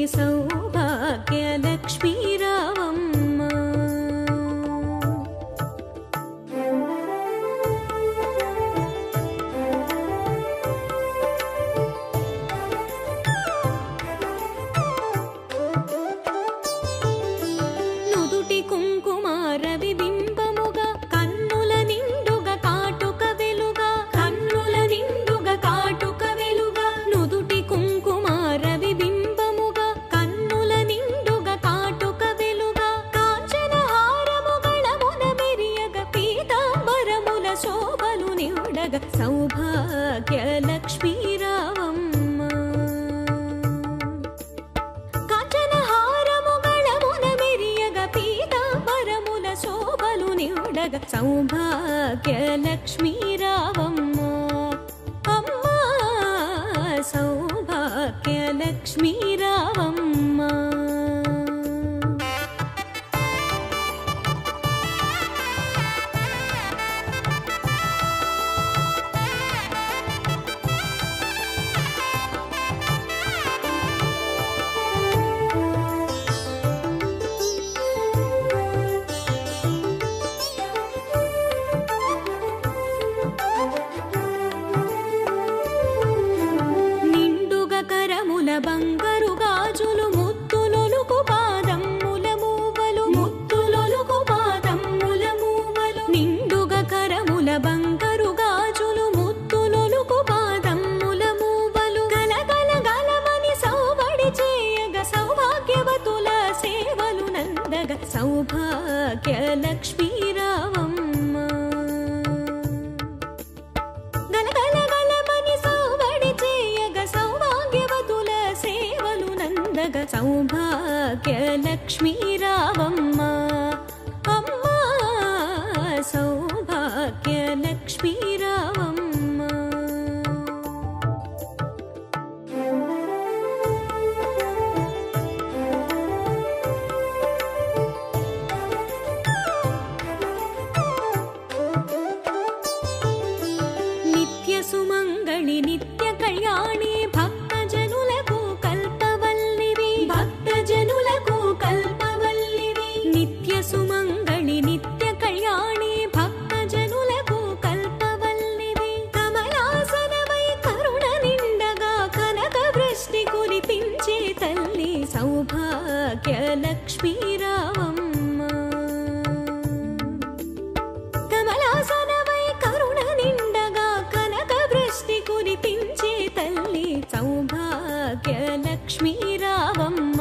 సౌభాగ్యలక్ష్మీ రావమ్మ. నుదుటి కుంకుమార విబింబముగా కన్నుల నిండుగా కాటుక వెలుగా, కన్నుల నిండుగా కాటుక వెలుగా. నుదుటి కుంకుమార విబింబముగా కన్నుల నిండుగా కాటుక వెలుగా. కాంచన హారము గళమున మెరియగ పీతాంబరముల శోభలు నిండగ సౌభాగ్యలక్ష్మీ రావమ్మ. కాంచన హారము గళమున మెరియగ పీతాంబరముల శోభలు నిండగ సౌభాగ్యలక్ష్మీ రావమ్మ. అమ్మా సౌభాగ్యలక్ష్మీ రావమ్మ. నిండుగా కరముల బంగారు గాజులు ముత్తులొలుకు పాదమ్ముల మూవలు, ముత్తులొలుకు పాదమ్ముల మూవలు. నిండుగా కరముల బంగారు గాజులు ముత్తులొలుకు పాదమ్ముల మూవలు. గలగల గలమని సౌబడి చేయగ సౌభాగ్యవతుల సేవలు నందగ సౌభాగ్యలక్ష్మీ రావమ్మ. గలగల గలమని సౌబడి చేయగ సౌభాగ్యవతుల సేవలు నందగ సౌభాగ్యలక్ష్మీ రావమ్మ. అమ్మా సౌభాగ్యలక్ష్మీ రావమ్మ. నిత్య సుమంగళి నిత్య కళ్యాణి భక్తజనులకు కల్పవల్లివి, భక్తజనులకు కల్పవల్లివి. నిత్య సుమంగళి నిత్య కళ్యాణి భక్తజనులకు కల్పవల్లివి. కమలాసనమై కరుణ నిండగా కనక వృష్టి కురిపించే తల్లి సౌభాగ్యలక్ష్మీ రావమ్మ. కమలాసనమై కరుణ నిండగా కనక వృష్టి కురిపించే తల్లి సౌభాగ్యలక్ష్మీ రావమ్మ.